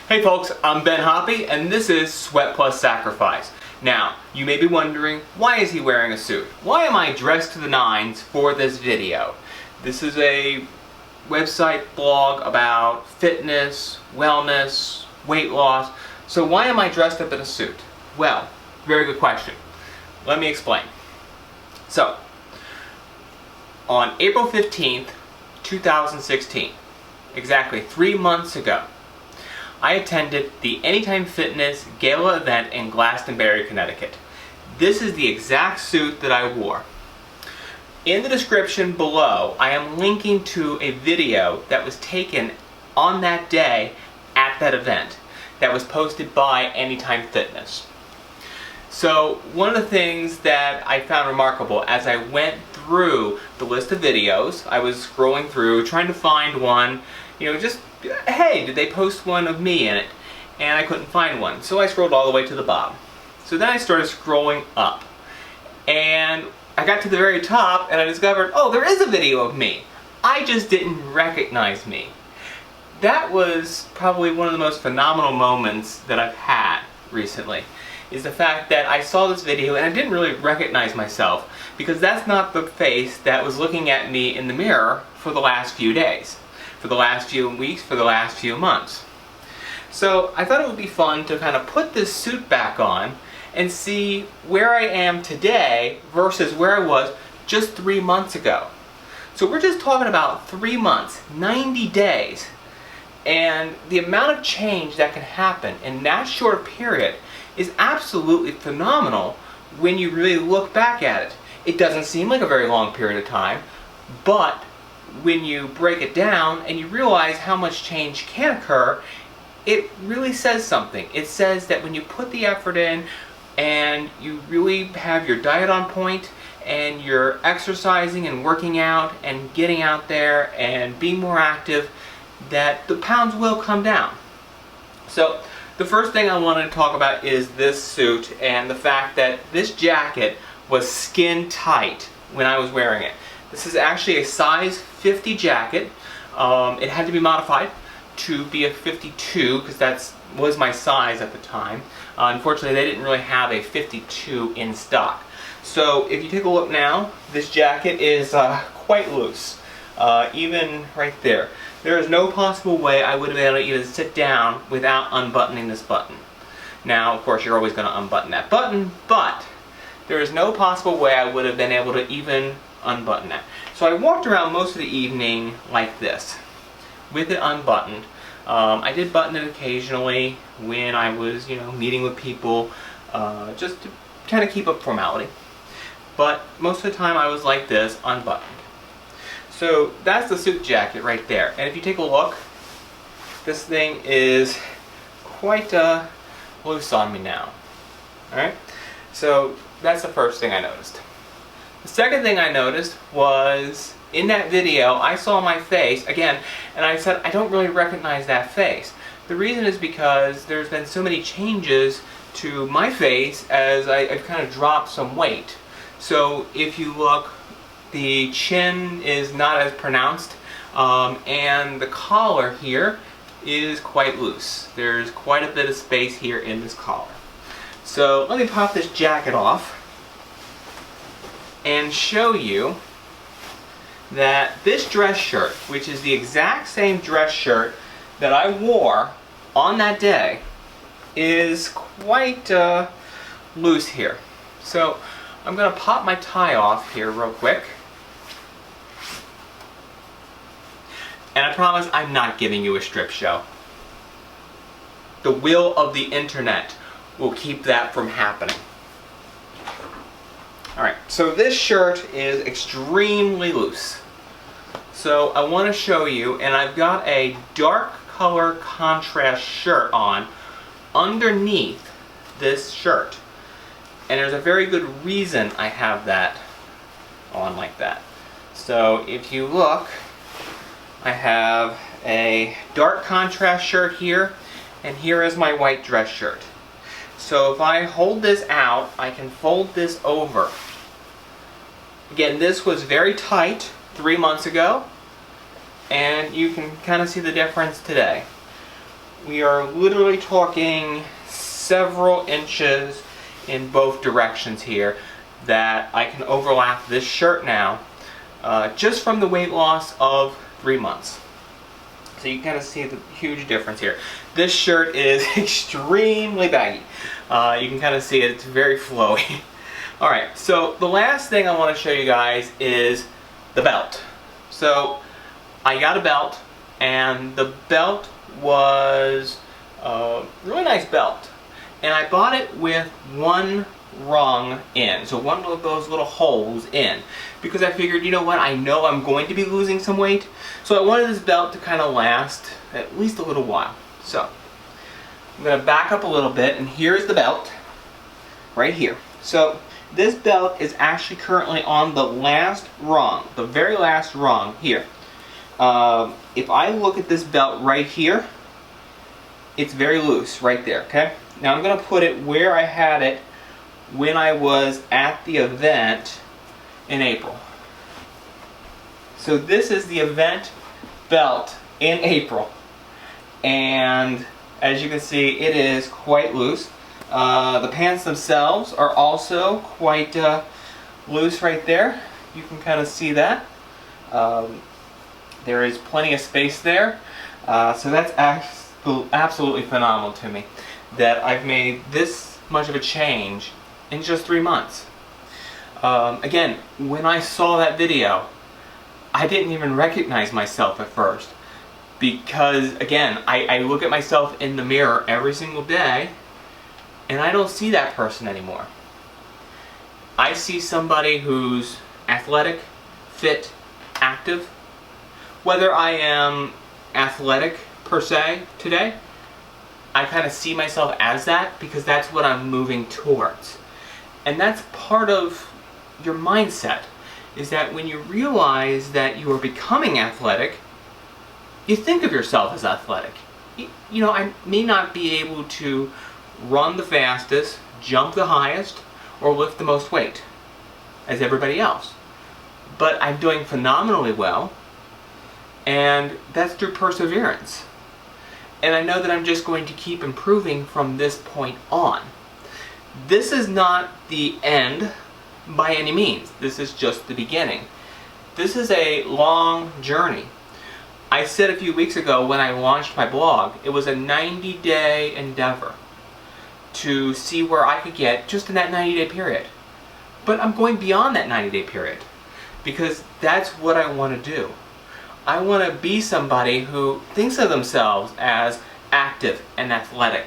Hey folks, I'm Ben Hoppy and this is Sweat Plus Sacrifice. Now, you may be wondering, why is he wearing a suit? Why am I dressed to the nines for this video? This is a website blog about fitness, wellness, weight loss, so why am I dressed up in a suit? Well, very good question. Let me explain. So, on April 15th, 2016, exactly 3 months ago, I attended the Anytime Fitness Gala event in Glastonbury, Connecticut. This is the exact suit that I wore. In the description below, I am linking to a video that was taken on that day at that event that was posted by Anytime Fitness. So one of the things that I found remarkable as I went through the list of videos, I was scrolling through trying to find one, just, hey, did they post one of me in it? And I couldn't find one. So I scrolled all the way to the bottom. So then I started scrolling up. And I got to the very top and I discovered, oh, there is a video of me. I just didn't recognize me. That was probably one of the most phenomenal moments that I've had recently, is the fact that I saw this video and I didn't really recognize myself, because that's not the face that was looking at me in the mirror for the last few days, for the last few weeks, for the last few months. So I thought it would be fun to kind of put this suit back on and see where I am today versus where I was just 3 months ago. So we're just talking about 3 months, 90 days, and the amount of change that can happen in that short period is absolutely phenomenal when you really look back at it. It doesn't seem like a very long period of time, but when you break it down and you realize how much change can occur, it really says something. It says that when you put the effort in and you really have your diet on point and you're exercising and working out and getting out there and being more active, that the pounds will come down. So the first thing I want to talk about is this suit and the fact that this jacket was skin tight when I was wearing it. This is actually a size 50 jacket. It had to be modified to be a 52 because that was my size at the time. Unfortunately, they didn't really have a 52 in stock. So if you take a look now, this jacket is quite loose, even right there. There is no possible way I would have been able to even sit down without unbuttoning this button. Now, of course, you're always going to unbutton that button, but there is no possible way I would have been able to even unbutton that. So I walked around most of the evening like this, with it unbuttoned. I did button it occasionally when I was, meeting with people, just to kind of keep up formality. But most of the time I was like this, unbuttoned. So that's the suit jacket right there. And if you take a look, this thing is quite loose on me now. Alright? So that's the first thing I noticed. The second thing I noticed was in that video I saw my face again and I said I don't really recognize that face. The reason is because there's been so many changes to my face as I've kind of dropped some weight. So if you look, the chin is not as pronounced, and the collar here is quite loose. There's quite a bit of space here in this collar. So let me pop this jacket off and show you that this dress shirt, which is the exact same dress shirt that I wore on that day, is quite loose here. So I'm going to pop my tie off here real quick. And I promise I'm not giving you a strip show. The will of the internet will keep that from happening. Alright, so this shirt is extremely loose. So I want to show you, and I've got a dark color contrast shirt on underneath this shirt. And there's a very good reason I have that on like that. So if you look, I have a dark contrast shirt here, and here is my white dress shirt. So if I hold this out, I can fold this over. Again, this was very tight 3 months ago, and you can kind of see the difference today. we are literally talking several inches in both directions here that I can overlap this shirt now just from the weight loss of 3 months. So you kind of see the huge difference here. This shirt is extremely baggy. You can kind of see it, it's very flowy. Alright, so the last thing I want to show you guys is the belt. So I got a belt, and the belt was a really nice belt. And I bought it with one rung in, so one of those little holes in, because I figured, you know what, I know I'm going to be losing some weight, so I wanted this belt to kind of last at least a little while. So I'm going to back up a little bit, and here's the belt right here. So this belt is actually currently on the last rung, the very last rung here. If I look at this belt right here, it's very loose right there, okay? Now I'm going to put it where I had it when I was at the event in April. So this is the event belt in April, and as you can see, it is quite loose. The pants themselves are also quite loose right there. You can kind of see that. There is plenty of space there. So that's absolutely phenomenal to me that I've made this much of a change in just 3 months. Again, when I saw that video, I didn't even recognize myself at first, because again, I look at myself in the mirror every single day and I don't see that person anymore. I see somebody who's athletic, fit, active. Whether I am athletic per se today, I kind of see myself as that because that's what I'm moving towards. And that's part of your mindset, is that when you realize that you are becoming athletic, you think of yourself as athletic. You know, I may not be able to run the fastest, jump the highest, or lift the most weight as everybody else, but I'm doing phenomenally well, and that's through perseverance. And I know that I'm just going to keep improving from this point on. This is not the end by any means. This is just the beginning. This is a long journey. I said a few weeks ago when I launched my blog, it was a 90-day endeavor to see where I could get just in that 90-day period. But I'm going beyond that 90-day period, because that's what I want to do. I want to be somebody who thinks of themselves as active and athletic,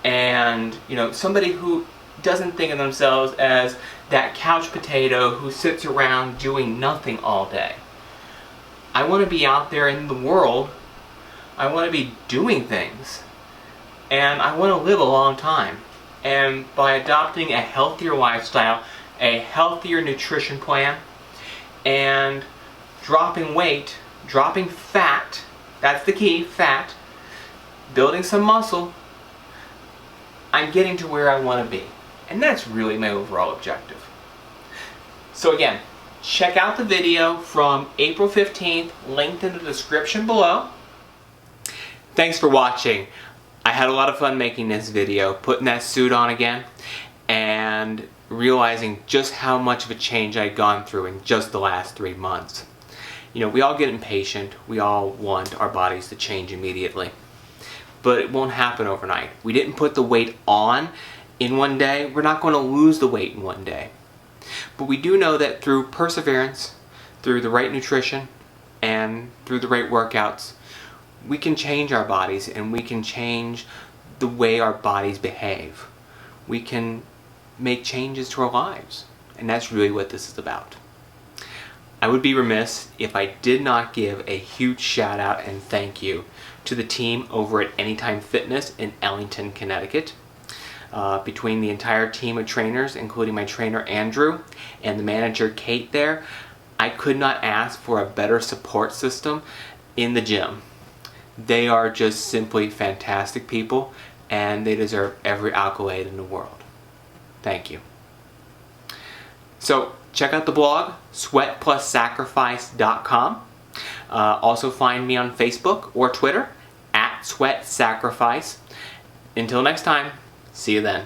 and somebody who doesn't think of themselves as that couch potato who sits around doing nothing all day. I want to be out there in the world. I want to be doing things, and I want to live a long time. And by adopting a healthier lifestyle, a healthier nutrition plan, and dropping weight, dropping fat, that's the key, fat, building some muscle, I'm getting to where I want to be. And that's really my overall objective. So again, check out the video from April 15th, linked in the description below. Thanks for watching. I had a lot of fun making this video, putting that suit on again, and realizing just how much of a change I'd gone through in just the last 3 months. We all get impatient. We all want our bodies to change immediately. But it won't happen overnight. We didn't put the weight on in one day. We're not going to lose the weight in one day. But we do know that through perseverance, through the right nutrition, and through the right workouts, we can change our bodies, and we can change the way our bodies behave. We can make changes to our lives. And that's really what this is about. I would be remiss if I did not give a huge shout out and thank you to the team over at Anytime Fitness in Ellington, Connecticut. Between the entire team of trainers, including my trainer Andrew and the manager Kate there, I could not ask for a better support system in the gym. They are just simply fantastic people, and they deserve every accolade in the world. Thank you. So check out the blog, sweatplussacrifice.com. Also find me on Facebook or Twitter, @SweatSacrifice. Until next time, see you then.